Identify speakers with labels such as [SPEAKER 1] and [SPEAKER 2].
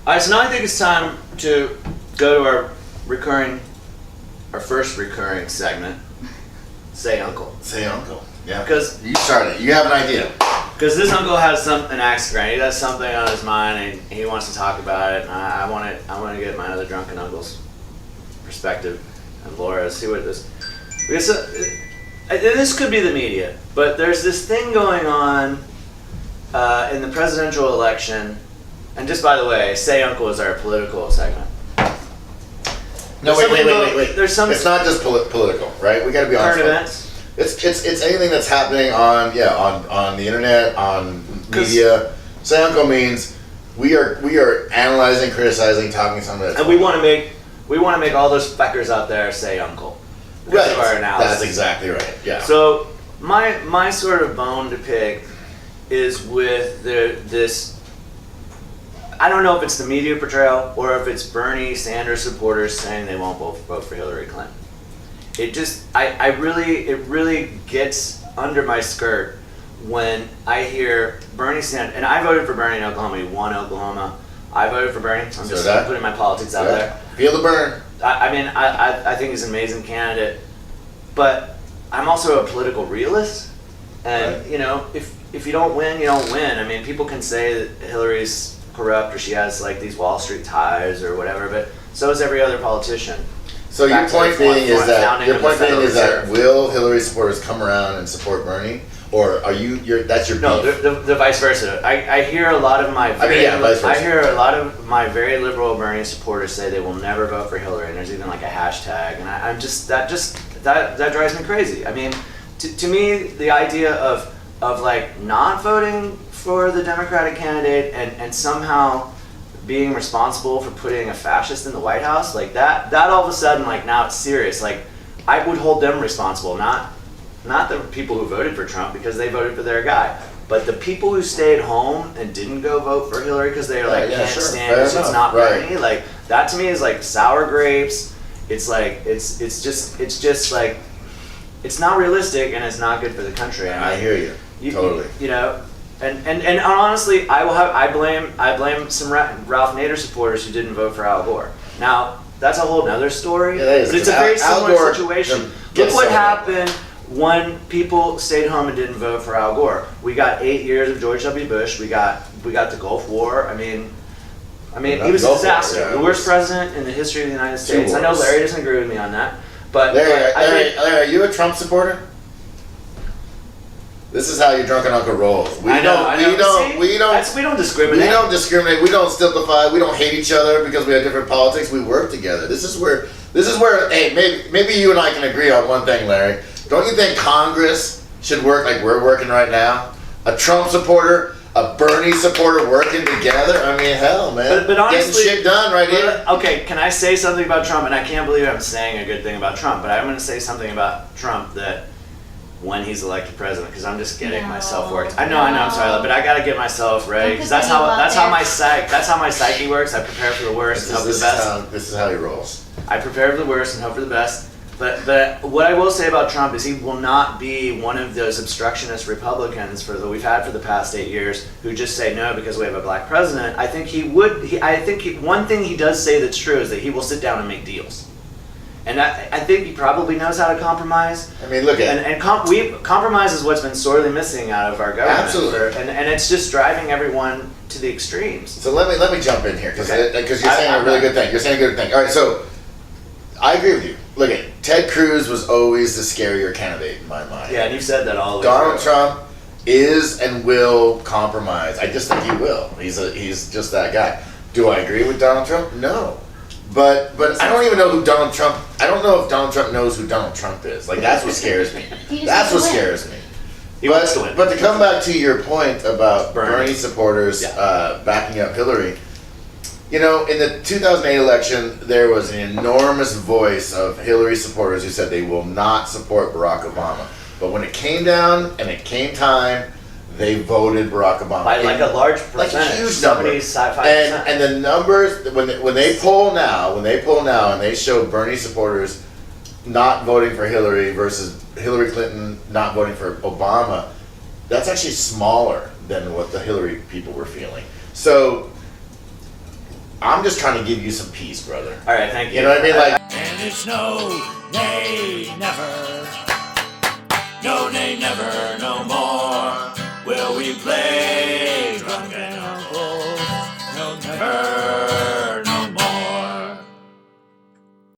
[SPEAKER 1] All right, so now I think it's time to go to our first recurring segment. Say Uncle.
[SPEAKER 2] Say Uncle. Yeah.
[SPEAKER 1] Because
[SPEAKER 2] you started. You have an idea.
[SPEAKER 1] Because this uncle has an axe to grind. He has something on his mind, and he wants to talk about it. And I want to get my other drunken uncle's perspective and Laura, see what this. Because this could be the media, but there's this thing going on in the presidential election. And just by the way, Say Uncle is our political segment.
[SPEAKER 2] No, wait.
[SPEAKER 1] There's some.
[SPEAKER 2] It's not just political, right? We got to be honest.
[SPEAKER 1] Current events.
[SPEAKER 2] It's anything that's happening on the internet, on media. Say Uncle means we are analyzing, criticizing, talking something.
[SPEAKER 1] And we want to make all those feckers out there say Uncle.
[SPEAKER 2] Right.
[SPEAKER 1] Our analysis.
[SPEAKER 2] That's exactly right. Yeah.
[SPEAKER 1] So my sort of bone to pick is with this. I don't know if it's the media portrayal or if it's Bernie Sanders supporters saying they won't vote for Hillary Clinton. It really gets under my skirt when I hear Bernie Sanders, and I voted for Bernie in Oklahoma. He won Oklahoma. I voted for Bernie. I'm just putting my politics out there.
[SPEAKER 2] Feel the burn.
[SPEAKER 1] I think he's an amazing candidate, but I'm also a political realist, and if you don't win, you don't win. I mean, people can say that Hillary's corrupt or she has like these Wall Street ties or whatever, but so is every other politician.
[SPEAKER 2] So your point being is that will Hillary supporters come around and support Bernie, or are that's your beef?
[SPEAKER 1] No, the vice versa. I hear a lot of my very liberal Bernie supporters say they will never vote for Hillary, and there's even like a hashtag, and that drives me crazy. I mean, to me, the idea of like not voting for the Democratic candidate and somehow being responsible for putting a fascist in the White House, like that all of a sudden, like now it's serious. Like I would hold them responsible, not the people who voted for Trump because they voted for their guy, but the people who stayed home and didn't go vote for Hillary because they're like can't stand it, it's not Bernie. Like that to me is like sour grapes. It's like it's just like it's not realistic and it's not good for the country.
[SPEAKER 2] I hear you totally.
[SPEAKER 1] And honestly, I blame some Ralph Nader supporters who didn't vote for Al Gore. Now that's a whole nother story.
[SPEAKER 2] Yeah, that is,
[SPEAKER 1] but it's a very similar situation. Look what happened when people stayed home and didn't vote for Al Gore. We got 8 years of George W. Bush. We got the Gulf War. I mean, he was a disaster. The worst president in the history of the United States. I know Larry doesn't agree with me on that, but
[SPEAKER 2] Larry, are you a Trump supporter? This is how your drunken uncle rolls. We don't discriminate. We don't discriminate. We don't stultify. We don't hate each other because we have different politics. We work together. This is where. Hey, maybe you and I can agree on one thing, Larry. Don't you think Congress should work like we're working right now? A Trump supporter, a Bernie supporter working together. I mean, hell, man.
[SPEAKER 1] But honestly,
[SPEAKER 2] getting shit done right here.
[SPEAKER 1] Okay, can I say something about Trump? And I can't believe I'm saying a good thing about Trump, but I'm going to say something about Trump that. When he's elected president, because I'm just getting myself worked. I know, I'm sorry, but I gotta get myself ready because that's how my psyche works. I prepare for the worst and hope for the best.
[SPEAKER 2] This is how he rolls.
[SPEAKER 1] I prepare for the worst and hope for the best. But what I will say about Trump is he will not be one of those obstructionist Republicans that we've had for the past 8 years who just say no because we have a black president. I think one thing he does say that's true is that he will sit down and make deals. And I think he probably knows how to compromise.
[SPEAKER 2] I mean, look at
[SPEAKER 1] compromise is what's been sorely missing out of our government.
[SPEAKER 2] Absolutely.
[SPEAKER 1] And it's just driving everyone to the extremes.
[SPEAKER 2] So let me jump in here because you're saying a really good thing. You're saying a good thing. All right, so I agree with you. Look at Ted Cruz was always the scarier candidate in my mind.
[SPEAKER 1] Yeah, and you've said that all the way
[SPEAKER 2] Donald Trump is and will compromise. I just think he will. He's just that guy. Do I agree with Donald Trump? No. But I don't even know who Donald Trump. I don't know if Donald Trump knows who Donald Trump is. Like that's what scares me. That's what scares me.
[SPEAKER 1] He wants to win.
[SPEAKER 2] But to come back to your point about Bernie supporters backing up Hillary, in the 2008 election, there was an enormous voice of Hillary supporters who said they will not support Barack Obama. But when it came down and it came time, they voted Barack Obama
[SPEAKER 1] by like a large percentage,
[SPEAKER 2] like a huge number. And the numbers when they poll now, and they show Bernie supporters not voting for Hillary versus Hillary Clinton not voting for Obama, that's actually smaller than what the Hillary people were feeling. So I'm just trying to give you some peace, brother.
[SPEAKER 1] All right, thank you.
[SPEAKER 2] You know what I mean? Like,
[SPEAKER 3] and it's no, nay, never. No, nay, never, no more. Will we play drunken uncles? No, never.